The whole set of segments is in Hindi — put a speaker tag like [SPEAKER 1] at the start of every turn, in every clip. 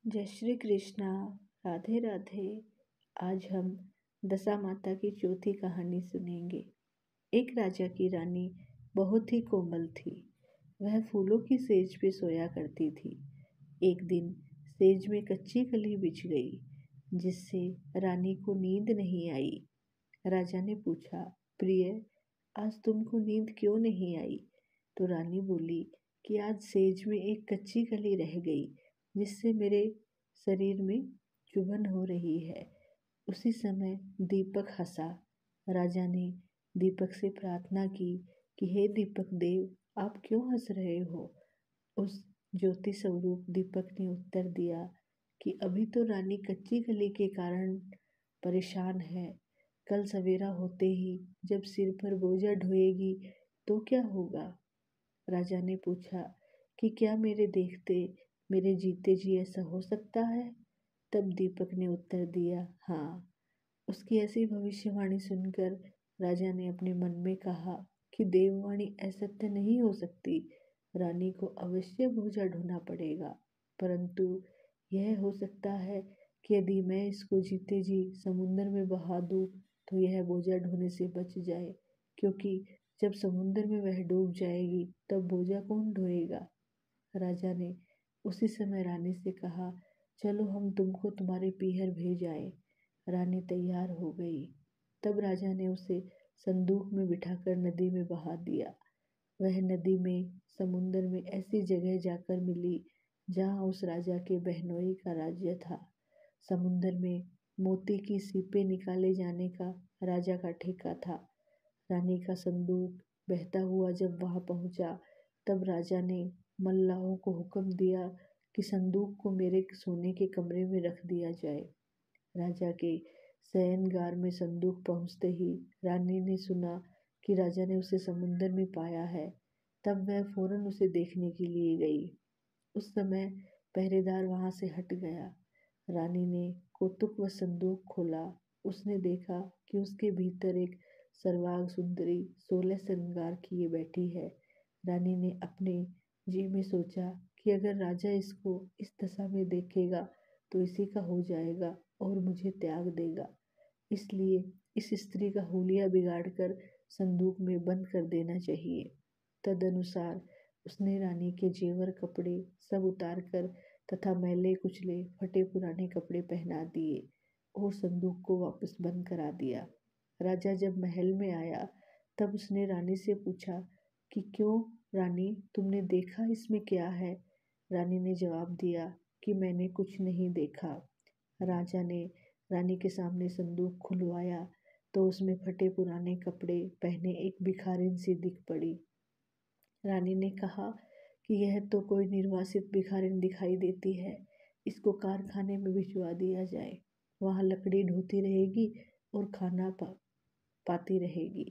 [SPEAKER 1] जय श्री कृष्णा। राधे राधे। आज हम दशा माता की चौथी कहानी सुनेंगे। एक राजा की रानी बहुत ही कोमल थी। वह फूलों की सेज पे सोया करती थी। एक दिन सेज में कच्ची कली बिछ गई, जिससे रानी को नींद नहीं आई। राजा ने पूछा, प्रिय, आज तुमको नींद क्यों नहीं आई? तो रानी बोली कि आज सेज में एक कच्ची कली रह गई, जिससे मेरे शरीर में चुभन हो रही है। उसी समय दीपक हंसा। राजा ने दीपक से प्रार्थना की कि हे दीपक देव, आप क्यों हंस रहे हो? उस ज्योति स्वरूप दीपक ने उत्तर दिया कि अभी तो रानी कच्ची कली के कारण परेशान है। कल सवेरा होते ही जब सिर पर बोझा ढोएगी तो क्या होगा? राजा ने पूछा कि क्या मेरे देखते मेरे जीते जी ऐसा हो सकता है? तब दीपक ने उत्तर दिया, हाँ। उसकी ऐसी भविष्यवाणी सुनकर राजा ने अपने मन में कहा कि देववाणी असत्य नहीं हो सकती। रानी को अवश्य बोझा ढोना पड़ेगा, परंतु यह हो सकता है कि यदि मैं इसको जीते जी समुद्र में बहा दूं तो यह बोझा ढोने से बच जाए, क्योंकि जब समुद्र में वह डूब जाएगी तब बोझा कौन ढोएगा? राजा ने उसी समय रानी से कहा, चलो हम तुमको तुम्हारे पीहर भेज आए। रानी तैयार हो गई। तब राजा ने उसे संदूक में बिठाकर नदी में बहा दिया। वह नदी में समुंदर में ऐसी जगह जाकर मिली जहाँ उस राजा के बहनोई का राज्य था। समुंदर में मोती की सीपे निकाले जाने का राजा का ठेका था। रानी का संदूक बहता हुआ जब वहां पहुंचा, तब राजा ने मल्लाहों को हुक्म दिया कि संदूक को मेरे सोने के कमरे में रख दिया जाए। राजा के शयनगार में संदूक पहुंचते ही रानी ने सुना कि राजा ने उसे समुंदर में पाया है। तब वह फौरन उसे देखने के लिए गई। उस समय पहरेदार वहां से हट गया। रानी ने कौतुक व संदूक खोला। उसने देखा कि उसके भीतर एक सर्वांग सुंदरी 16 श्रृंगार किए बैठी है। रानी ने अपने जी में सोचा कि अगर राजा इसको इस दशा में देखेगा तो इसी का हो जाएगा और मुझे त्याग देगा। इसलिए इस स्त्री का हुलिया बिगाड़कर संदूक में बंद कर देना चाहिए। तदनुसार उसने रानी के जेवर कपड़े सब उतार कर तथा मैले कुचले फटे पुराने कपड़े पहना दिए और संदूक को वापस बंद करा दिया। राजा जब महल में आया तब उसने रानी से पूछा कि क्यों रानी, तुमने देखा इसमें क्या है? रानी ने जवाब दिया कि मैंने कुछ नहीं देखा। राजा ने रानी के सामने संदूक खुलवाया तो उसमें फटे पुराने कपड़े पहने एक भिखारिन सी दिख पड़ी। रानी ने कहा कि यह तो कोई निर्वासित भिखारिन दिखाई देती है। इसको कारखाने में भिजवा दिया जाए। वहाँ लकड़ी ढोती रहेगी और पाती रहेगी।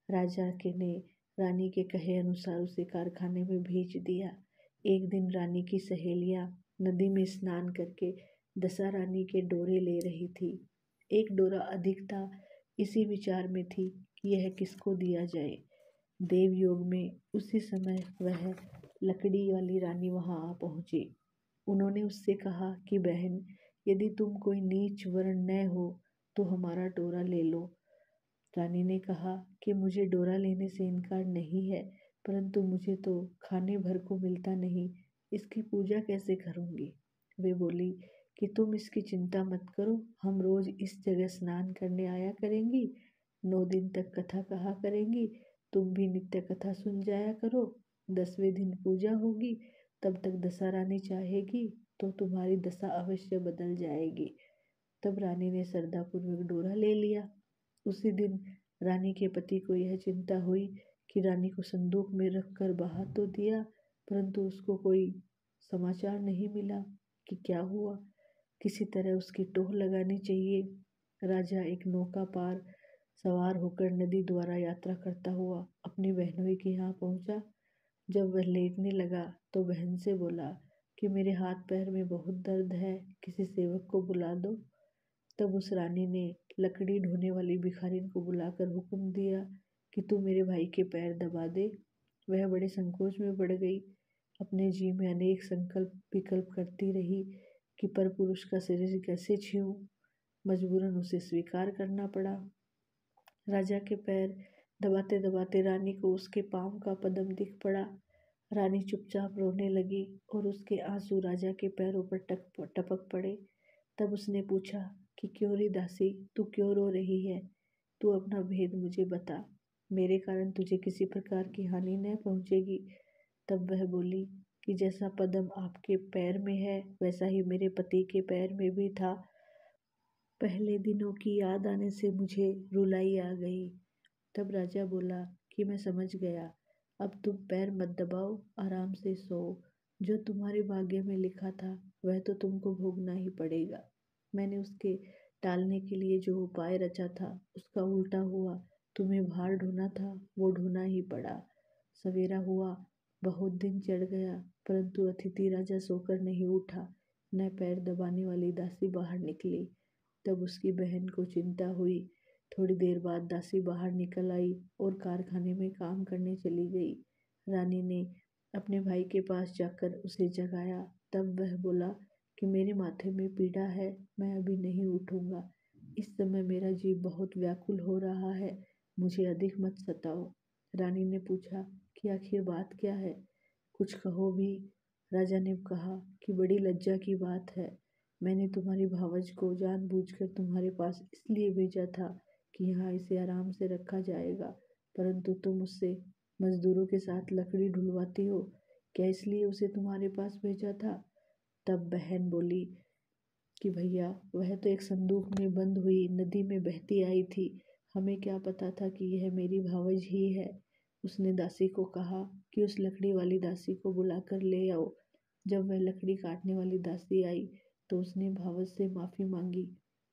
[SPEAKER 1] राजा के ने रानी के कहे अनुसार उसे कारखाने में भेज दिया। एक दिन रानी की सहेलियां नदी में स्नान करके दशा रानी के डोरे ले रही थी। एक डोरा अधिक था। इसी विचार में थी कि यह किसको दिया जाए। देवयोग में उसी समय वह लकड़ी वाली रानी वहां आ पहुंची। उन्होंने उससे कहा कि बहन, यदि तुम कोई नीच वर्ण न हो तो हमारा डोरा ले लो। रानी ने कहा कि मुझे डोरा लेने से इनकार नहीं है, परंतु मुझे तो खाने भर को मिलता नहीं, इसकी पूजा कैसे करूंगी? वे बोली कि तुम इसकी चिंता मत करो, हम रोज इस जगह स्नान करने आया करेंगी, 9 दिन तक कथा कहा करेंगी, तुम भी नित्य कथा सुन जाया करो। 10वें दिन पूजा होगी, तब तक दशा रानी चाहेगी तो तुम्हारी दशा अवश्य बदल जाएगी। तब रानी ने श्रद्धापूर्वक डोरा ले लिया। उसी दिन रानी के पति को यह चिंता हुई कि रानी को संदूक में रखकर बहा तो दिया, परंतु उसको कोई समाचार नहीं मिला कि क्या हुआ। किसी तरह उसकी टोह लगानी चाहिए। राजा एक नौका पार सवार होकर नदी द्वारा यात्रा करता हुआ अपनी बहनोई के यहाँ पहुंचा। जब वह लेटने लगा तो बहन से बोला कि मेरे हाथ पैर में बहुत दर्द है, किसी सेवक को बुला दो। तब उस रानी ने लकड़ी ढोने वाली भिखारिन को बुलाकर हुक्म दिया कि तू मेरे भाई के पैर दबा दे। वह बड़े संकोच में पड़ गई। अपने जी में अनेक संकल्प विकल्प करती रही कि परपुरुष का शरीर कैसे छूऊं। मजबूरन उसे स्वीकार करना पड़ा। राजा के पैर दबाते दबाते रानी को उसके पांव का पदम दिख पड़ा। रानी चुपचाप रोने लगी और उसके आंसू राजा के पैरों पर टपक पड़े। तब उसने पूछा कि क्यों रे दासी, तू क्यों रो रही है? तू अपना भेद मुझे बता, मेरे कारण तुझे किसी प्रकार की हानि न पहुंचेगी। तब वह बोली कि जैसा पदम आपके पैर में है वैसा ही मेरे पति के पैर में भी था। पहले दिनों की याद आने से मुझे रुलाई आ गई। तब राजा बोला कि मैं समझ गया, अब तुम पैर मत दबाओ, आराम से सो। जो तुम्हारे भाग्य में लिखा था वह तो तुमको भोगना ही पड़ेगा। मैंने उसके टालने के लिए जो उपाय रचा था उसका उल्टा हुआ। तुम्हें भार ढोना था वो ढोना ही पड़ा। सवेरा हुआ, बहुत दिन चढ़ गया, परंतु अतिथि राजा सोकर नहीं उठा, न पैर दबाने वाली दासी बाहर निकली। तब उसकी बहन को चिंता हुई। थोड़ी देर बाद दासी बाहर निकल आई और कारखाने में काम करने चली गई। रानी ने अपने भाई के पास जाकर उसे जगाया। तब वह बोला कि मेरे माथे में पीड़ा है, मैं अभी नहीं उठूंगा। इस समय मेरा जीव बहुत व्याकुल हो रहा है, मुझे अधिक मत सताओ। रानी ने पूछा कि आखिर बात क्या है, कुछ कहो भी। राजा ने कहा कि बड़ी लज्जा की बात है। मैंने तुम्हारी भावज को जानबूझकर तुम्हारे पास इसलिए भेजा था कि यहाँ इसे आराम से रखा जाएगा, परंतु तुम उससे मजदूरों के साथ लकड़ी ढुलवाती हो। क्या इसलिए उसे तुम्हारे पास भेजा था? तब बहन बोली कि भैया, वह तो एक संदूक में बंद हुई नदी में बहती आई थी, हमें क्या पता था कि यह मेरी भावज ही है। उसने दासी को कहा कि उस लकड़ी वाली दासी को बुलाकर ले आओ। जब वह लकड़ी काटने वाली दासी आई तो उसने भावज से माफ़ी मांगी।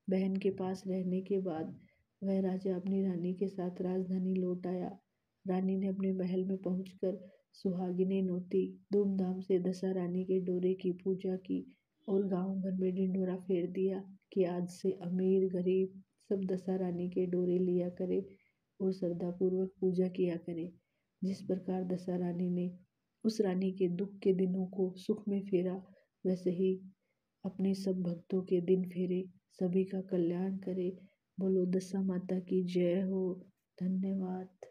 [SPEAKER 1] बहन के पास रहने के बाद वह राजा अपनी रानी के साथ राजधानी लौट आया। रानी ने अपने महल में पहुंचकर सुहागिनें नोती, धूमधाम से दशा रानी के डोरे की पूजा की और गांव भर में ढिंढोरा फेर दिया कि आज से अमीर गरीब सब दशा रानी के डोरे लिया करे और श्रद्धापूर्वक पूजा किया करे। जिस प्रकार दशा रानी ने उस रानी के दुख के दिनों को सुख में फेरा, वैसे ही अपने सब भक्तों के दिन फेरे, सभी का कल्याण करे। बोलो दशा माता की जय हो। धन्यवाद।